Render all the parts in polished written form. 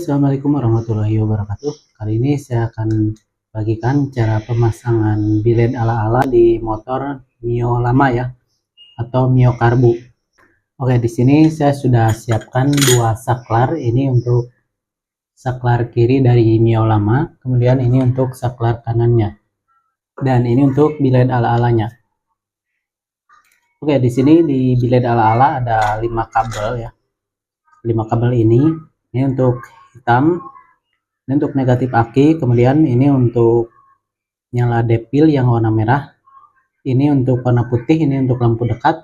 Assalamualaikum warahmatullahi wabarakatuh. Kali ini saya akan bagikan cara pemasangan bilet ala-ala di motor Mio lama ya, atau Mio Karbu. Oke, di sini saya sudah siapkan dua saklar. Ini untuk saklar kiri dari Mio lama, kemudian ini untuk saklar kanannya, dan ini untuk bilet ala-alanya. Oke, di sini di bilet ala-ala ada 5 kabel ya. 5 kabel ini untuk hitam, ini untuk negatif aki, kemudian ini untuk nyala depil yang warna merah, ini untuk warna putih, ini untuk lampu dekat,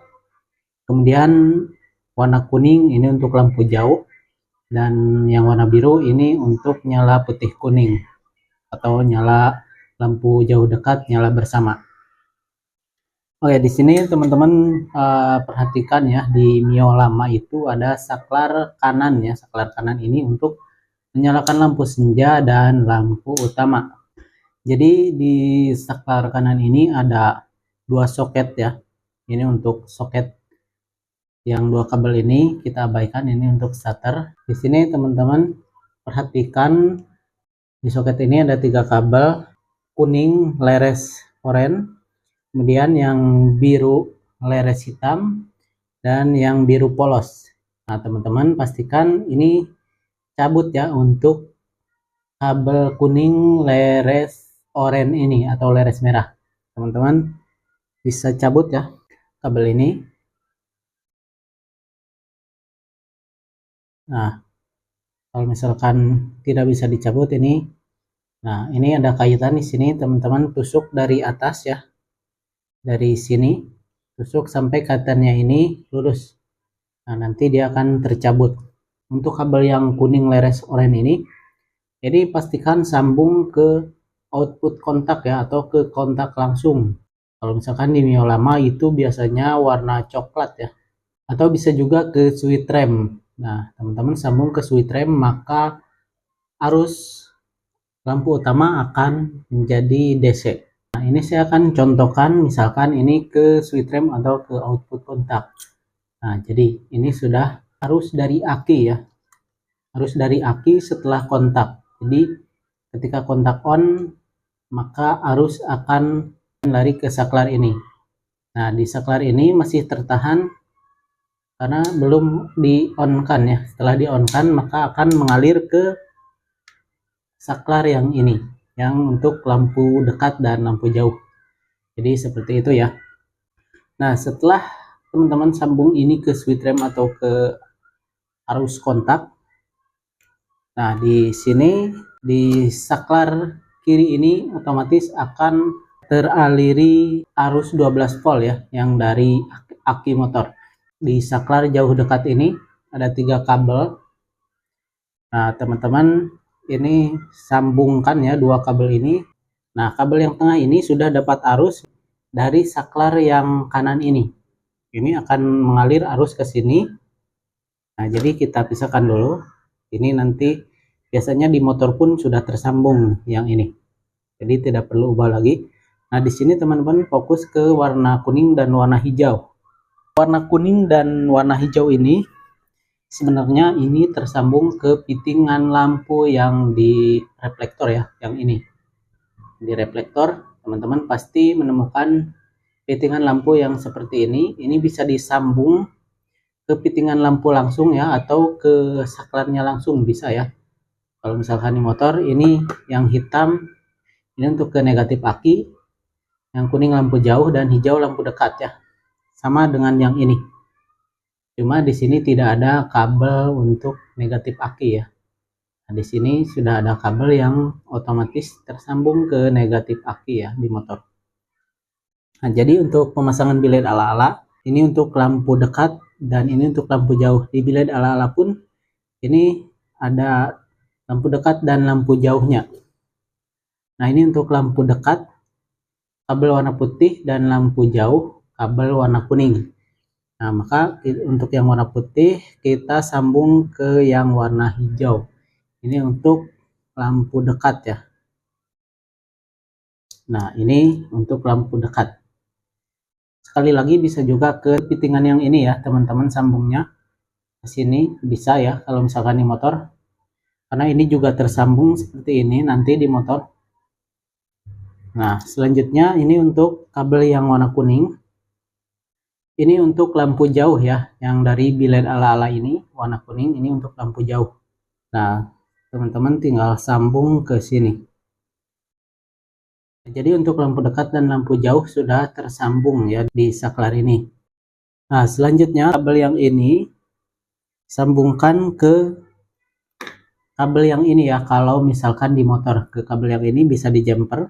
kemudian warna kuning ini untuk lampu jauh, dan yang warna biru ini untuk nyala putih kuning atau nyala lampu jauh dekat, nyala bersama. Oke, di sini teman-teman perhatikan ya, di Mio lama itu ada saklar kanan ya. Saklar kanan ini untuk menyalakan lampu senja dan lampu utama. Jadi di saklar kanan ini ada dua soket ya. Ini untuk soket yang dua kabel ini kita abaikan, ini untuk starter. Di sini teman-teman perhatikan di soket ini ada 3 kabel, kuning leres oranye, kemudian yang biru leres hitam, dan yang biru polos. Nah, teman-teman pastikan ini cabut ya untuk kabel kuning leres oranye ini atau leres merah. Teman-teman bisa cabut ya kabel ini. Nah, kalau misalkan tidak bisa dicabut ini, nah ini ada kaitan di sini, teman-teman tusuk dari atas ya. Dari sini tusuk sampai kaitannya ini lurus. Nah, nanti dia akan tercabut. Untuk kabel yang kuning leres oranye ini, jadi pastikan sambung ke output kontak ya, atau ke kontak langsung. Kalau misalkan di Mio lama itu biasanya warna coklat ya, atau bisa juga ke switch rem. Nah, teman-teman sambung ke switch rem, maka arus lampu utama akan menjadi DC. Nah, ini saya akan contohkan, misalkan ini ke switch rem atau ke output kontak. Nah, jadi ini sudah arus dari aki ya, arus dari aki setelah kontak. Jadi ketika kontak on, maka arus akan lari ke saklar ini. Nah, di saklar ini masih tertahan karena belum di on kan ya. Setelah di on kan, maka akan mengalir ke saklar yang ini, yang untuk lampu dekat dan lampu jauh. Jadi seperti itu ya. Nah, setelah teman-teman sambung ini ke switch rem atau ke arus kontak, nah di sini di saklar kiri ini otomatis akan teraliri arus 12 volt ya, yang dari aki motor. Di saklar jauh dekat ini ada 3 kabel. Nah, teman-teman ini sambungkan ya 2 kabel ini. Nah, kabel yang tengah ini sudah dapat arus dari saklar yang kanan ini. Ini akan mengalir arus ke sini. Nah, jadi kita pisahkan dulu. Ini nanti biasanya di motor pun sudah tersambung yang ini. Jadi tidak perlu ubah lagi. Nah, di sini teman-teman fokus ke warna kuning dan warna hijau. Warna kuning dan warna hijau ini sebenarnya ini tersambung ke fittingan lampu yang di reflektor ya, yang ini. Di reflektor, teman-teman pasti menemukan fittingan lampu yang seperti ini. Ini bisa disambung ke fittingan lampu langsung ya, atau ke saklarnya langsung bisa ya. Kalau misalkan di motor ini yang hitam ini untuk ke negatif aki, yang kuning lampu jauh, dan hijau lampu dekat ya. Sama dengan yang ini. Cuma di sini tidak ada kabel untuk negatif aki ya. Nah, di sini sudah ada kabel yang otomatis tersambung ke negatif aki ya di motor. Nah, jadi untuk pemasangan bilet ala-ala, ini untuk lampu dekat dan ini untuk lampu jauh. Di bilet ala-ala pun ini ada lampu dekat dan lampu jauhnya. Nah, ini untuk lampu dekat kabel warna putih, dan lampu jauh kabel warna kuning. Nah, maka untuk yang warna putih kita sambung ke yang warna hijau. Ini untuk lampu dekat ya. Nah, ini untuk lampu dekat. Sekali lagi bisa juga ke fittingan yang ini ya, teman-teman sambungnya ke sini bisa ya kalau misalkan di motor. karena ini juga tersambung seperti ini nanti di motor. Nah, selanjutnya ini untuk kabel yang warna kuning. Ini untuk lampu jauh ya, yang dari bilet ala-ala ini warna kuning, ini untuk lampu jauh. Nah, teman-teman tinggal sambung ke sini. Jadi untuk lampu dekat dan lampu jauh sudah tersambung ya di saklar ini. Nah, selanjutnya kabel yang ini sambungkan ke kabel yang ini ya. Kalau misalkan di motor ke kabel yang ini bisa di jumper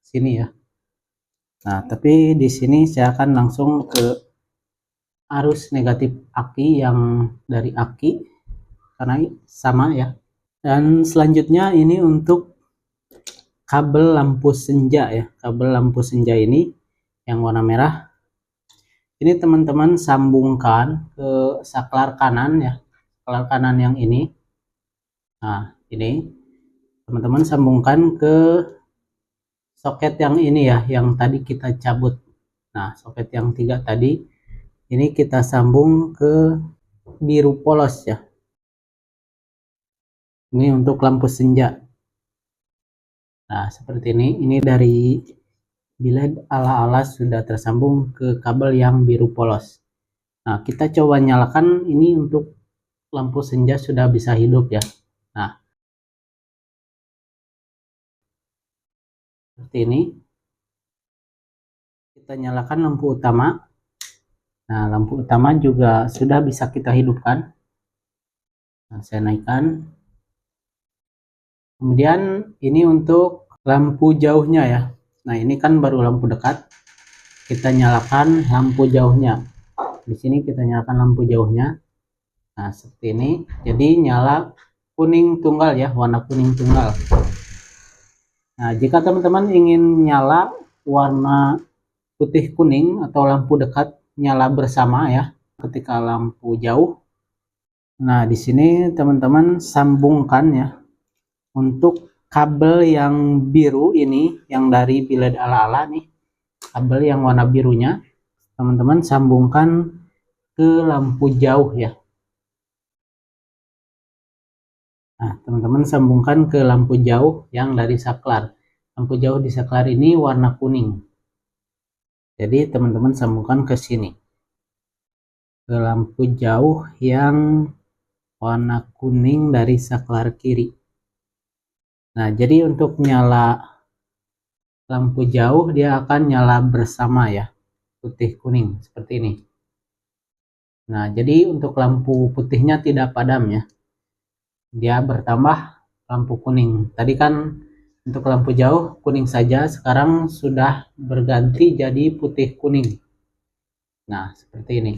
sini ya. Nah, tapi di sini saya akan langsung ke arus negatif aki yang dari aki karena sama ya. Dan selanjutnya ini untuk kabel lampu senja ya. Kabel lampu senja ini yang warna merah. Ini teman-teman sambungkan ke saklar kanan ya. Saklar kanan yang ini. Nah, ini teman-teman sambungkan ke soket yang ini ya, yang tadi kita cabut. Nah, soket yang 3 tadi ini kita sambung ke biru polos ya. Ini untuk lampu senja. Nah, seperti ini. Ini dari bilet ala-ala sudah tersambung ke kabel yang biru polos. Nah, kita coba nyalakan ini untuk lampu senja sudah bisa hidup ya. Nah, seperti ini. Kita nyalakan lampu utama. Nah, lampu utama juga sudah bisa kita hidupkan. Nah, saya naikkan. Kemudian ini untuk lampu jauhnya ya. Nah, ini kan baru lampu dekat. Kita nyalakan lampu jauhnya. Di sini kita nyalakan lampu jauhnya. Nah, seperti ini. Jadi nyala kuning tunggal ya, warna kuning tunggal. Nah, jika teman-teman ingin nyala warna putih kuning atau lampu dekat nyala bersama ya ketika lampu jauh. Nah, di sini teman-teman sambungkan ya untuk kabel yang biru ini yang dari bilet ala-ala nih. Kabel yang warna birunya teman-teman sambungkan ke lampu jauh ya. Nah, teman-teman sambungkan ke lampu jauh yang dari saklar. Lampu jauh di saklar ini warna kuning. Jadi teman-teman sambungkan ke sini. Ke lampu jauh yang warna kuning dari saklar kiri. Nah, jadi untuk nyala lampu jauh dia akan nyala bersama ya. Putih kuning seperti ini. Nah, jadi untuk lampu putihnya tidak padam ya. Dia bertambah lampu kuning. Tadi kan untuk lampu jauh kuning saja, sekarang sudah berganti jadi putih kuning. Nah, seperti ini.